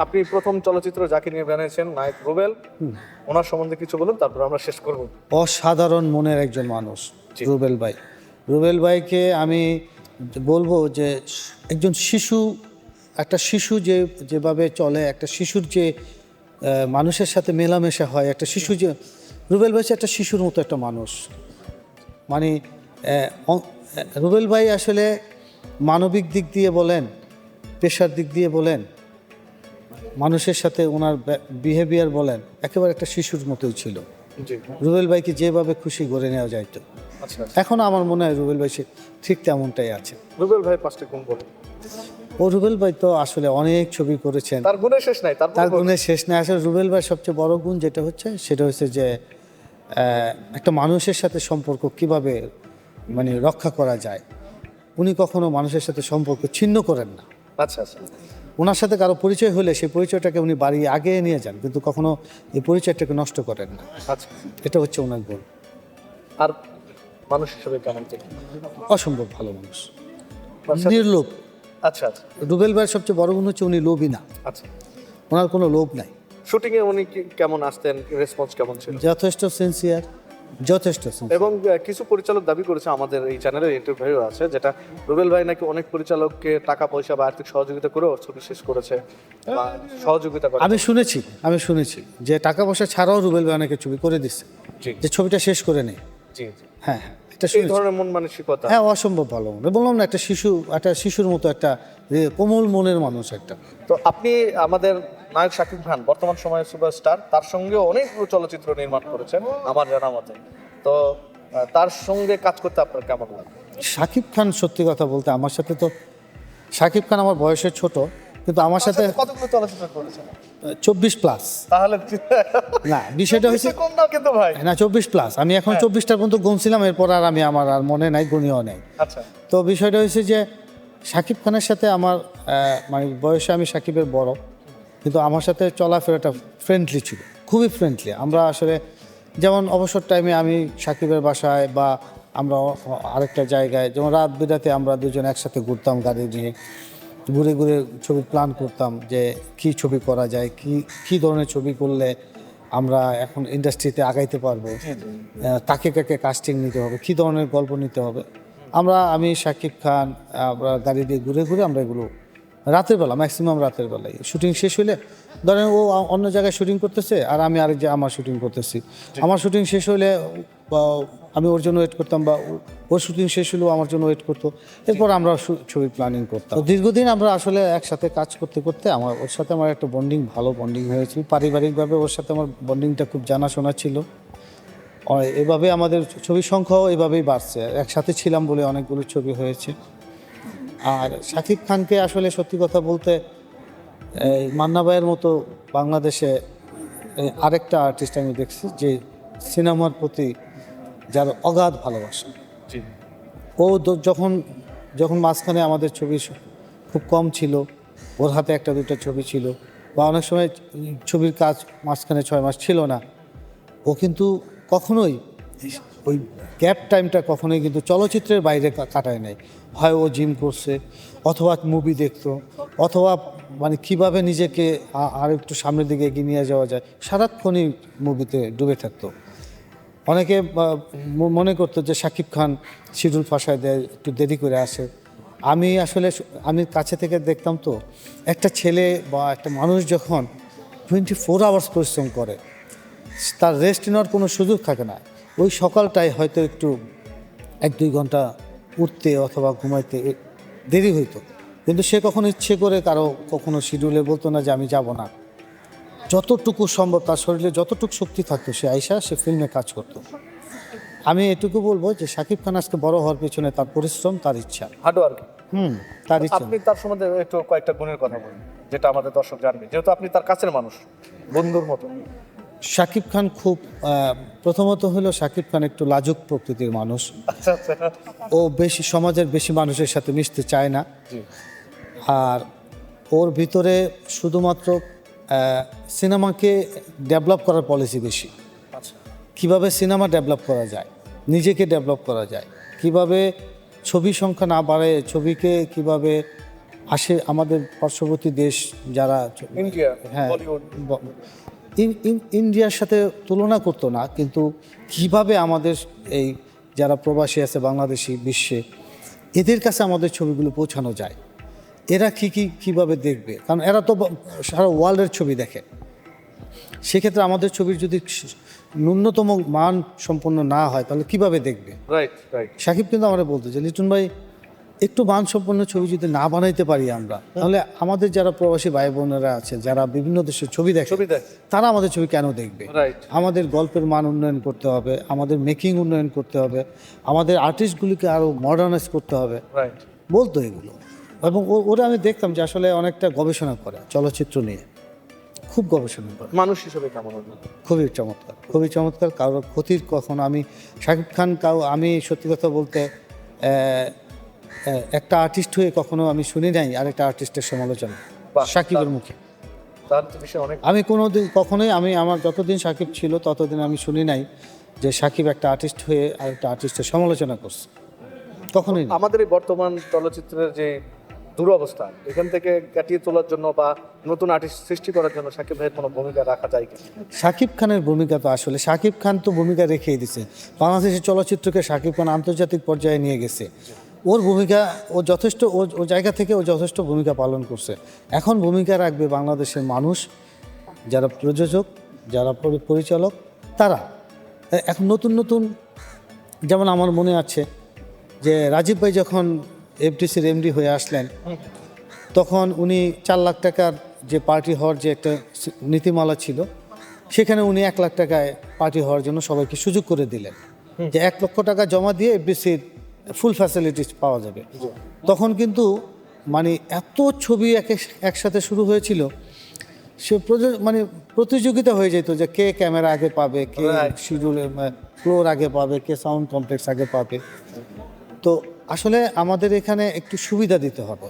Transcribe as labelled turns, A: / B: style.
A: আপনি প্রথম চলচ্চিত্র যাকে নিয়ে বানিয়েছেন নায়ক রুবেল, ওনার সম্বন্ধে কিছু বলুন, তারপর আমরা শেষ করব।
B: অসাধারণ মনের একজন মানুষ
A: জি।
B: রুবেল ভাই। রুবেল ভাইকে আমি বলবো যে একজন শিশু, একটা শিশু যেভাবে চলে, একটা শিশুর যে মানুষের সাথে মেলামেশা হয়, একটা শিশু যে রুবেল ভাই একটা শিশুর মতো একটা মানুষ। মানে রুবেল ভাই আসলে মানবিক দিক দিয়ে বলেন, পেশার দিক দিয়ে বলেন, মানুষের সাথে ওনার বিহেভিয়ার বলেন, একেবারে একটা শিশুর মতোই ছিল।
A: জি।
B: রুবেল ভাইকে যেভাবে খুশি গড়ে নেওয়া যাইতো,
A: আচ্ছা,
B: এখন আমার মনে হয় রুবেল ভাই ঠিক তেমনটাই আছে।
A: রুবেল ভাই পাঁচটা গুণ বলুন।
B: ও রুবেল ভাই তো আসলে অনেক ছবি করেছেন,
A: তার গুণের শেষ নাই,
B: তার গুণের শেষ নেই। আসলে রুবেল ভাই সবচেয়ে বড় গুণ যেটা হচ্ছে সেটা হচ্ছে যে একটা মানুষের সাথে সম্পর্ক কিভাবে মানে রক্ষা করা যায়। উনি কখনো মানুষের সাথে সম্পর্ক ছিন্ন করেন না।
A: আচ্ছা আচ্ছা।
B: ওনার সাথে কারো পরিচয় হলে সেই পরিচয়টাকে উনি বাড়ি আগে নিয়ে যান, কিন্তু কখনো এই পরিচয়টাকে নষ্ট করেন না।
A: আচ্ছা,
B: এটা হচ্ছে ওনার গুণ।
A: আর মানুষ হিসেবে কেমন থেকে?
B: অসম্ভব ভালো মানুষ,
A: তার সাথে-
B: নির্লোভ।
A: আচ্ছা আচ্ছা
B: রুবেল ভাইয়ের সবচেয়ে বড় গুণ হচ্ছে উনি লোভী না,
A: আচ্ছা।
B: ওনার কোনো লোভ নাই।
A: শুটিং এ উনি কেমন আসতেন, রেসপন্স কেমন ছিল?
B: যথেষ্ট সিনসিয়ার, যথেষ্ট sincere।
A: এবং কিছু পরিচালক দাবি করেছে, আমাদের এই চ্যানেলের ইন্টারভিউ আছে, যেটা রুবেল ভাই নাকি অনেক পরিচালককে টাকা পয়সা বা আর্থিক সহযোগিতা করেও ছবি শেষ করেছে বা সহযোগিতা করে।
B: আমি শুনেছি যে টাকা পয়সা ছাড়াও রুবেল ভাই অনেকে ছবি করে দিচ্ছে,
A: জি
B: যে ছবিটা শেষ করে নেই।
A: জি জি।
B: হ্যাঁ, এটা
A: এই
B: শুনেছি।
A: ধরনের মন মানসিকতা।
B: হ্যাঁ, অসম্ভব ভালো মনে, বললাম না, একটা শিশুর মতো একটা কোমল মনের মানুষ একটা।
A: তো আপনি আমাদের নায়ক শাকিব খান বর্তমান সময়ে সুপারস্টার, তার সঙ্গেও অনেক চলচ্চিত্র নির্মাণ করেছেন আমার জানা মতে। তো তার সঙ্গে কাজ করতে আপনার কেমন লাগে?
B: শাকিব খান, সত্যি কথা বলতে আমার সাথে তো, শাকিব খান আমার বয়সে ছোট, কিন্তু আমার সাথে
A: কতগুলো চলচ্চিত্র করেছেন?
B: 24+।
A: তাহলে
B: না, বিষয়টা হয়েছে
A: কম না কিন্তু ভাই।
B: না, 24+। আমি এখন 24টা পর্যন্ত গুনছিলাম, এরপর আর আমার আর মনে নাই, গুণীয় নেই।
A: আচ্ছা
B: তো বিষয়টা হয়েছে যে শাকিব খানের সাথে আমার মানে বয়সে আমি শাকিবের বড়, কিন্তু আমার সাথে চলাফেরাটা ফ্রেন্ডলি ছিল, খুবই ফ্রেন্ডলি। আমরা আসলে যেমন অবসর টাইমে আমি শাকিবের বাসায় বা আমরা আরেকটা জায়গায়, যেমন রাত বিরাতে আমরা দুজন একসাথে ঘুরতাম, গাড়ি নিয়ে ঘুরে ঘুরে ছবি প্ল্যান করতাম যে কি ছবি করা যায়, কি ধরনের ছবি করলে আমরা এখন ইন্ডাস্ট্রিতে আগাইতে পারবো, কাকে কাকে কাস্টিং নিতে হবে, কি ধরনের গল্প নিতে হবে। আমি শাকিব খান আমরা গাড়ি দিয়ে ঘুরে ঘুরে আমরা এগুলো রাতের বেলা, ম্যাক্সিমাম রাতের বেলায় শুটিং শেষ হলে, ধরেন ও অন্য জায়গায় শুটিং করতেছে আর আমি আরেক জায়গায় আমার শুটিং করতেছি, আমার শুটিং শেষ হলে বা আমি ওর জন্য ওয়েট করতাম, বা ওর শুটিং শেষ হলেও আমার জন্য ওয়েট করতো, এরপর আমরা ছবি প্ল্যানিং করতাম। তো দীর্ঘদিন আমরা আসলে একসাথে কাজ করতে করতে ওর সাথে আমার একটা ভালো বন্ডিং হয়েছিল। পারিবারিকভাবে ওর সাথে আমার বন্ডিংটা খুব জানাশোনা ছিল। এভাবে আমাদের ছবির সংখ্যাও এভাবেই বাড়ছে, একসাথে ছিলাম বলে অনেকগুলো ছবি হয়েছে। আর শাকিব খানকে আসলে সত্যি কথা বলতে মান্না ভাইয়ের মতো বাংলাদেশে আরেকটা আর্টিস্ট আমি দেখছি যে সিনেমার প্রতি যার অগাধ ভালোবাসা।
A: জি।
B: ও যখন মাঝখানে আমাদের ছবি খুব কম ছিল, ওর হাতে একটা দুটো ছবি ছিল, বা অনেক সময় ছবির কাজ মাঝখানে 6 মাস ছিল না, ও কিন্তু কখনোই ওই গ্যাপ টাইমটা কখনোই কিন্তু চলচ্চিত্রের বাইরে কাটায় নাই। হয় ও জিম করছে, অথবা মুভি দেখতো, অথবা মানে কিভাবে নিজেকে আর একটু সামনের দিকে এগিয়ে নিয়ে যাওয়া যায়, সারাক্ষণই মুভিতে ডুবে থাকতো। অনেকে মনে করতো যে শাকিব খান শিডিউল ফাঁসায় দেয়, একটু দেরি করে আসে। আমি কাছে থেকে দেখতাম তো, একটা ছেলে বা একটা মানুষ যখন 24 আওয়ার্স পরিশ্রম করে, তার রেস্ট নেওয়ার কোনো সুযোগ থাকে না। ওই সকালটায় হয়তো একটু 1-2 ঘন্টা উঠতে অথবা ঘুমাইতে দেরি হইতো, কিন্তু সে কখনো ইচ্ছে করে কখনো শিডিউলে বলতো না যে আমি যাব না। যতটুকু সম্ভব তার শরীরে যতটুকু শক্তি থাকতো সে ফিল্মে কাজ করতো। আমি এটুকু বলবো যে শাকিব খান আজকে বড় হওয়ার পেছনে তার পরিশ্রম, তার ইচ্ছা।
A: হার্ডওয়ার্ক।
B: তার ইচ্ছা।
A: আপনি তার সম্বন্ধে একটু কয়েকটা গুণের কথা বলুন, যেটা আমাদের দর্শক জানবে, যেহেতু আপনি তার কাছের মানুষ, বন্ধুর মতো।
B: শাকিব খান খুব প্রথমত হলো শাকিব খান একটু লাজুক প্রকৃতির মানুষ।
A: আচ্ছা আচ্ছা।
B: ও সমাজের বেশি মানুষের সাথে মিশতে চায় না।
A: জি।
B: আর ওর ভিতরে শুধুমাত্র সিনেমাকে ডেভেলপ করার পলিসি বেশি।
A: আচ্ছা।
B: কিভাবে সিনেমা ডেভেলপ করা যায়, নিজেকে ডেভেলপ করা যায়, কিভাবে ছবি সংখ্যা না বাড়ে ছবিকে কিভাবে আসে আমাদের পার্শ্ববর্তী দেশ যারা
A: ইন্ডিয়া,
B: হ্যাঁ
A: বলিউড,
B: ইন্ডিয়ার সাথে তুলনা করতো না, কিন্তু কিভাবে আমাদের এই যারা প্রবাসী আছে বাংলাদেশি বিশ্বে এদের কাছে আমাদের ছবিগুলো পৌঁছানো যায়, এরা কীভাবে দেখবে, কারণ এরা তো সারা ওয়ার্ল্ডের ছবি দেখে। সেক্ষেত্রে আমাদের ছবির যদি ন্যূনতম মান সম্পন্ন না হয় তাহলে কিভাবে দেখবে।
A: Right right.
B: সাকিব কিন্তু আমরা বলতো যে লিটন ভাই একটু মানসম্পন্ন ছবি যদি না বানাইতে পারি আমরা, তাহলে আমাদের যারা প্রবাসী ভাই বোনেরা আছে যারা বিভিন্ন দেশের ছবি দেখে তারা আমাদের ছবি কেন দেখবে।
A: রাইট।
B: আমাদের গল্পের মান উন্নয়ন করতে হবে, আমাদের মেকিং উন্নয়ন করতে হবে, আমাদের আর্টিস্টগুলিকে আরও মডার্নাইজ করতে হবে,
A: রাইট
B: বলতো এগুলো। এবং ওরা আমি দেখতাম যে আসলে অনেকটা গবেষণা করে চলচ্চিত্র নিয়ে, খুব গবেষণা করে।
A: মানুষ হিসেবে কেমন হলো?
B: খুবই চমৎকার, খুবই চমৎকার। কারোর ক্ষতির কখনো আমি শাকিব খান আমি সত্যি কথা বলতে একটা আর্টিস্ট হয়ে কখনো আমি শুনি নাই আরেকটা আর্টিস্টের সমালোচনা শাকিবের মুখে।
A: তার বিষয়ে অনেক
B: আমি কোনোদিন কখনোই আমার যতদিন শাকিব ছিল ততদিন আমি শুনি নাই যে শাকিব একটা আর্টিস্ট হয়ে আরেকটা আর্টিস্টের সমালোচনা করছে, কখনোই না।
A: আমাদের এই বর্তমান চলচ্চিত্রের যে দুরবস্থা, এখান থেকে কাটিয়ে তোলার জন্য বা নতুন আর্টিস্ট সৃষ্টি করার জন্য শাকিব ভাইয়ের কোনো ভূমিকা রাখা যায় কি?
B: শাকিব খানের ভূমিকা তো আসলে শাকিব খান তো ভূমিকা রেখেই দিছে, বাংলাদেশের চলচ্চিত্রকে শাকিব খান আন্তর্জাতিক পর্যায়ে নিয়ে গেছে। ওর ভূমিকা ও যথেষ্ট ও জায়গা থেকে ও যথেষ্ট ভূমিকা পালন করছে। এখন ভূমিকা রাখবে বাংলাদেশের মানুষ, যারা প্রযোজক, যারা পরিচালক, তারা এখন নতুন নতুন, যেমন আমার মনে আছে যে রাজীব ভাই যখন এফডিসির এমডি হয়ে আসলেন তখন উনি 4 লাখ টাকার যে পার্টি হওয়ার যে একটা নীতিমালা ছিল, সেখানে উনি 1 লাখ টাকায় পার্টি হওয়ার জন্য সবাইকে সুযোগ করে দিলেন যে 1 লক্ষ টাকা জমা দিয়ে এফডিসির ফুল ফ্যাসিলিটিস পাওয়া যাবে। তখন কিন্তু মানে এত ছবি একসাথে শুরু হয়েছিল, সে মানে প্রতিযোগিতা হয়ে যেত যে কে ক্যামেরা আগে পাবে, কে শিডিউলে ফ্লোর আগে পাবে, কে সাউন্ড কমপ্লেক্স আগে পাবে। তো আসলে আমাদের এখানে একটু সুবিধা দিতে হবে।